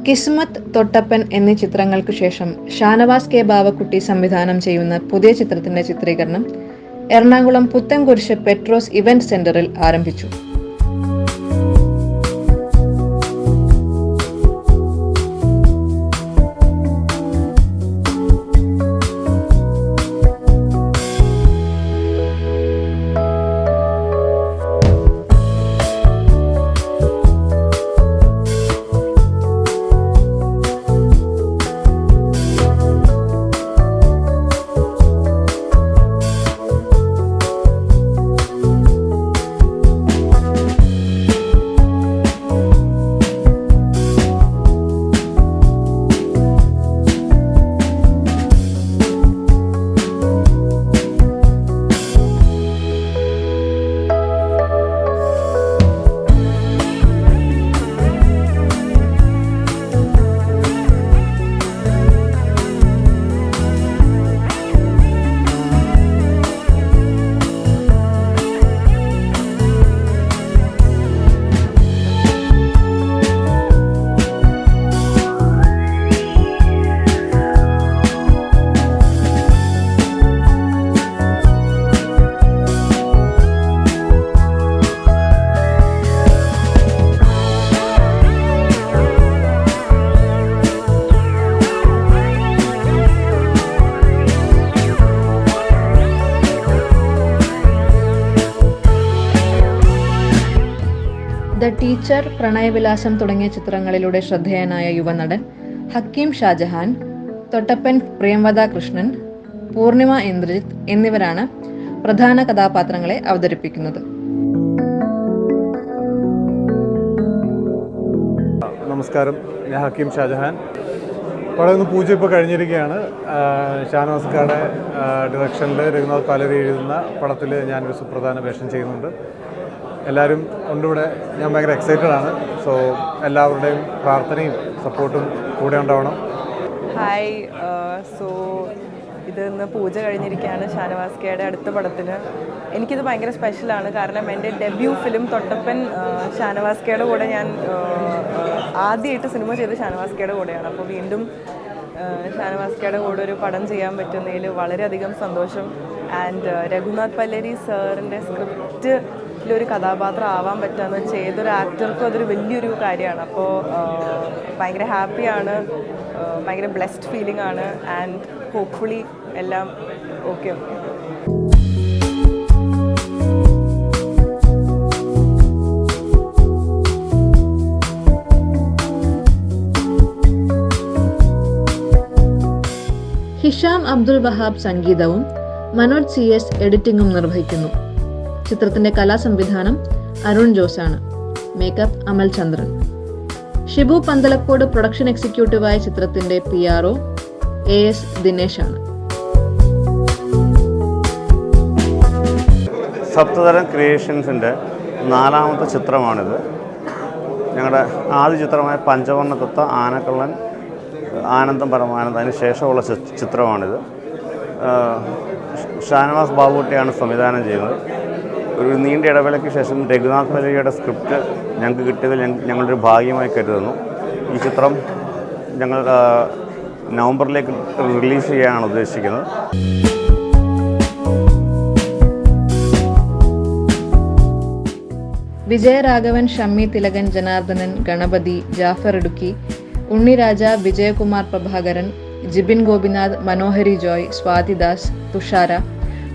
കിസ്മത്ത്, തൊട്ടപ്പൻ എന്നീ ചിത്രങ്ങൾക്കു ശേഷം ഷാനവാസ് കെ ബാവക്കുട്ടി സംവിധാനം ചെയ്യുന്ന പുതിയ ചിത്രത്തിന്റെ ചിത്രീകരണം എറണാകുളം പുത്തൻകുരിശ് പെട്രോസ് ഇവന്റ് സെന്ററിൽ ആരംഭിച്ചു. ദ ടീച്ചർ, പ്രണയവിലാസം തുടങ്ങിയ ചിത്രങ്ങളിലൂടെ ശ്രദ്ധേയനായ യുവനടൻ ഹക്കീം ഷാജഹാൻ, തൊട്ടപ്പൻ പ്രിയംവദ കൃഷ്ണൻ, പൂർണിമ ഇന്ദ്രജിത്ത് എന്നിവരാണ് പ്രധാന കഥാപാത്രങ്ങളെ അവതരിപ്പിക്കുന്നത്. നമസ്കാരം, ഞാൻ ഹക്കീം ഷാജഹാൻ. പടം പൂജ ഇപ്പോൾ കഴിഞ്ഞിരിക്കുകയാണ്. ഷാനവാസ്കാരുടെ ഡിറക്ഷനിൽ രഘുനാഥ് പാലേരി എഴുതുന്ന പടത്തിൽ ഞാനൊരു സുപ്രധാന വേഷം ചെയ്യുന്നുണ്ട്. എല്ലാവരും കൊണ്ടിവിടെ ഞാൻ ഭയങ്കര എക്സൈറ്റഡ് ആണ്. സോ എല്ലാവരുടെയും പ്രാർത്ഥനയും സപ്പോർട്ടും കൂടെ ഉണ്ടാവണം. ഹായ്, ഇത് ഇന്ന് പൂജ കഴിഞ്ഞിരിക്കുകയാണ് ഷാനവാസ് കെയുടെ അടുത്ത പടത്തിന്. എനിക്കിത് ഭയങ്കര സ്പെഷ്യലാണ്. കാരണം എൻ്റെ ഡെബ്യൂ ഫിലിം തൊട്ടപ്പൻ ഷാനവാസ് കെയുടെ കൂടെ ഞാൻ ആദ്യമായിട്ട് സിനിമ ചെയ്ത് ഷാനവാസ് കെയുടെ കൂടെയാണ്. അപ്പോൾ വീണ്ടും ഷാനവാസ് കെയുടെ കൂടെ ഒരു പടം ചെയ്യാൻ പറ്റുന്നതിൽ വളരെയധികം സന്തോഷം. ആൻഡ് രഘുനാഥ് പല്ലേരി സാറിൻ്റെ സ്ക്രിപ്റ്റിലൊരു കഥാപാത്രം ആവാൻ പറ്റുകയെന്ന് വെച്ചാൽ ഏതൊരു ആക്ടർക്കും അതൊരു വലിയൊരു കാര്യമാണ്. അപ്പോൾ ഭയങ്കര ഹാപ്പിയാണ്, ഭയങ്കര ബ്ലെസ്ഡ് ഫീലിംഗ് ആണ്. ആൻഡ് ഹോപ്പ്ഫുള്ളി എല്ലാം ഓക്കെ. ഹിഷാം അബ്ദുൽ വഹാബ് സംഗീതവും മനോജ് CS എഡിറ്റിംഗും നിർവഹിക്കുന്നു. ചിത്രത്തിന്റെ കലാസംവിധാനം അരുൺ ജോസാണ്. മേക്കപ്പ് അമൽ ചന്ദ്രൻ. ഷിബു പന്തലക്കോട് പ്രൊഡക്ഷൻ എക്സിക്യൂട്ടീവായ ചിത്രത്തിന്റെ PRO AS ദിനേശ് ആണ്. സപ്തതരം ക്രിയേഷൻസിൻ്റെ 4ാമത്തെ ചിത്രമാണിത്. ഞങ്ങളുടെ ആദ്യ ചിത്രമായ പഞ്ചവർണ്ണ തത്ത, ആനക്കള്ളൻ, ആനന്ദം പരമാനന്ദം, അതിന് ശേഷമുള്ള ചിത്രമാണിത്. ഷാനവാസ് ബാബുക്കുട്ടിയാണ് സംവിധാനം ചെയ്യുന്നത്. ഒരു നീണ്ട ഇടവേളയ്ക്ക് ശേഷം രഘുനാഥ് പല്ലേരിയുടെ സ്ക്രിപ്റ്റ് ഞങ്ങൾക്ക് കിട്ടിയതിൽ ഞങ്ങളൊരു ഭാഗ്യമായി കരുതുന്നു. ഈ ചിത്രം ഞങ്ങൾ നവംബറിലേക്ക് റിലീസ് ചെയ്യാനാണ് ഉദ്ദേശിക്കുന്നത്. വിജയരാഘവൻ, ഷമ്മി തിലകൻ, ജനാർദ്ദനൻ, ഗണപതി, ജാഫർ ഇടുക്കി, ഉണ്ണിരാജ, വിജയകുമാർ പ്രഭാകരൻ, ജിബിൻ ഗോപിനാഥ്, മനോഹരി ജോയ്, സ്വാതിദാസ്, തുഷാര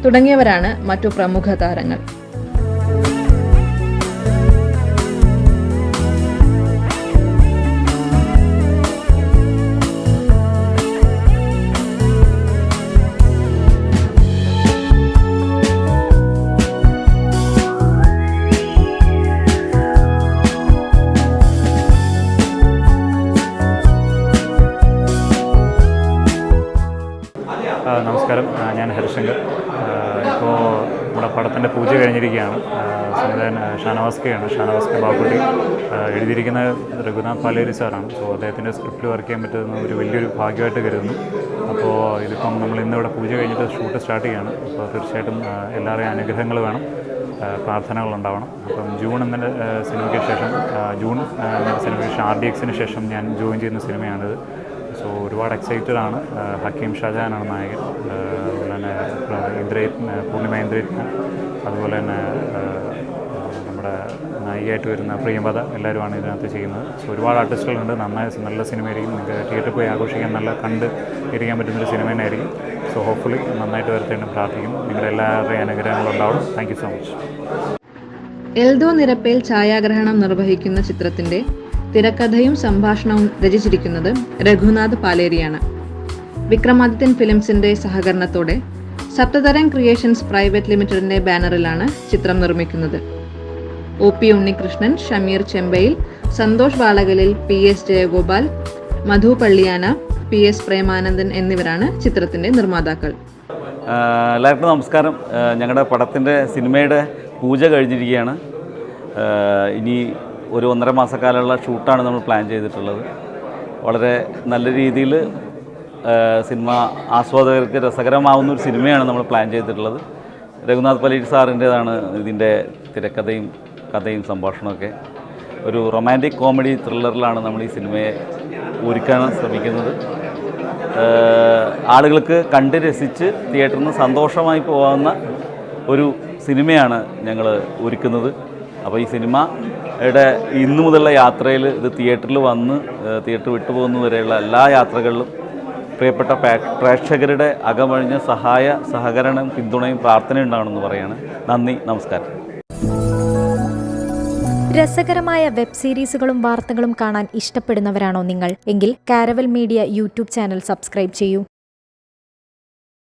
തുടങ്ങിയവരാണ് മറ്റു പ്രമുഖ താരങ്ങൾ. നമസ്കാരം, ഞാൻ ഹരിശങ്കർ. ഇപ്പോൾ നമ്മുടെ പടത്തിൻ്റെ പൂജ കഴിഞ്ഞിരിക്കുകയാണ്. സംവിധായകൻ ഷാനവാസ് കെ ബാബുക്കുട്ടി. എഴുതിയിരിക്കുന്നത് രഘുനാഥ് പാലേരി സാറാണ്. സോ അദ്ദേഹത്തിൻ്റെ സ്ക്രിപ്റ്റിൽ വർക്ക് ചെയ്യാൻ പറ്റുന്ന ഒരു വലിയൊരു ഭാഗ്യമായിട്ട് കരുതുന്നു. അപ്പോൾ ഇതിപ്പം നമ്മൾ ഇന്നിവിടെ പൂജ കഴിഞ്ഞിട്ട് ഷൂട്ട് സ്റ്റാർട്ട് ചെയ്യുകയാണ്. അപ്പോൾ തീർച്ചയായിട്ടും എല്ലാവരുടെയും അനുഗ്രഹങ്ങൾ വേണം. പ്രാർത്ഥനകളുണ്ടാവണം. അപ്പം ജൂൺ എന്നൊരു സിനിമയ്ക്ക് ശേഷം എന്നൊരു സിനിമയ്ക്ക് ശേഷം RDXന് ശേഷം ഞാൻ ജോയിൻ ചെയ്യുന്ന സിനിമയാണിത്. സോ ഒരുപാട് എക്സൈറ്റഡ് ആണ്. ഹക്കീം ഷാജഹാനാണ് നായകൻ. അതുപോലെ തന്നെ പൂർണിമ ഇന്ദ്രജിത്ത്, അതുപോലെ തന്നെ നമ്മുടെ നായികയായിട്ട് വരുന്ന പ്രിയംവദ, എല്ലാവരുമാണ് ഇതിനകത്ത് ചെയ്യുന്നത്. സോ ഒരുപാട് ആർട്ടിസ്റ്റുകളുണ്ട്. നല്ല സിനിമയായിരിക്കും. നിങ്ങൾക്ക് തിയേറ്ററിൽ പോയി ആഘോഷിക്കാൻ കണ്ട് ഇരിക്കാൻ പറ്റുന്നൊരു സിനിമ തന്നെയായിരിക്കും. സോ ഹോപ്പ്ഫുള്ളി നന്നായിട്ട് വരട്ടെ എന്ന് പ്രാർത്ഥിക്കുന്നു. നിങ്ങളുടെ എല്ലാവരുടെയും അനുഗ്രഹങ്ങളും ഉണ്ടാവണം. Thank you so much. Eldho Nirappel ഛായാഗ്രഹണം നിർവഹിക്കുന്ന ചിത്രത്തിന്റെ തിരക്കഥയും സംഭാഷണവും രചിച്ചിരിക്കുന്നത് രഘുനാഥ് പാലേരിയാണ്. വിക്രമാദിത്യൻ ഫിലിംസിന്റെ സഹകരണത്തോടെ സപ്തതരം ക്രിയേഷൻസ് പ്രൈവറ്റ് ലിമിറ്റഡിന്റെ ബാനറിലാണ് ചിത്രം നിർമ്മിക്കുന്നത്. OP ഉണ്ണികൃഷ്ണൻ, ഷമീർ ചെമ്പയിൽ, സന്തോഷ് ബാലകലിൽ, PS ജയഗോപാൽ, മധു പള്ളിയാന, PS പ്രേമാനന്ദൻ എന്നിവരാണ് ചിത്രത്തിന്റെ നിർമ്മാതാക്കൾ. എല്ലാവർക്കും നമസ്കാരം. ഞങ്ങളുടെ പടത്തിൻ്റെ സിനിമയുടെ പൂജ കഴിഞ്ഞിരിക്കുകയാണ്. ഇനി ഒരു 1.5 മാസക്കാലമുള്ള ഷൂട്ടാണ് നമ്മൾ പ്ലാൻ ചെയ്തിട്ടുള്ളത്. വളരെ നല്ല രീതിയിൽ സിനിമ ആസ്വാദകർക്ക് രസകരമാവുന്ന ഒരു സിനിമയാണ് നമ്മൾ പ്ലാൻ ചെയ്തിട്ടുള്ളത്. രഘുനാഥ് പലേരി സാറിൻ്റേതാണ് ഇതിൻ്റെ തിരക്കഥയും കഥയും സംഭാഷണമൊക്കെ. ഒരു റൊമാൻറ്റിക് കോമഡി ത്രില്ലറിലാണ് നമ്മൾ ഈ സിനിമയെ ഒരുക്കാൻ ശ്രമിക്കുന്നത്. ആളുകൾക്ക് കണ്ട് രസിച്ച് തിയേറ്ററിൽ നിന്ന് സന്തോഷമായി പോകാവുന്ന ഒരു സിനിമയാണ് ഞങ്ങൾ ഒരുക്കുന്നത്. അപ്പോൾ ഈ സിനിമയുടെ ഇന്നു മുതലുള്ള യാത്രയിൽ ഇത് തിയേറ്ററിൽ വന്ന് തിയേറ്റർ വിട്ടുപോകുന്നതുവരെയുള്ള എല്ലാ യാത്രകളിലും പ്രിയപ്പെട്ട പ്രേക്ഷകരുടെ അകമഴിഞ്ഞ സഹകരണം, പിന്തുണയും പ്രാർത്ഥനയും ഉണ്ടാവണമെന്ന് പറയുകയാണ്. നന്ദി, നമസ്കാരം. രസകരമായ വെബ് സീരീസുകളും വാർത്തകളും കാണാൻ ഇഷ്ടപ്പെടുന്നവരാണോ നിങ്ങൾ? എങ്കിൽ caravel media YouTube channel subscribe ചെയ്യൂ.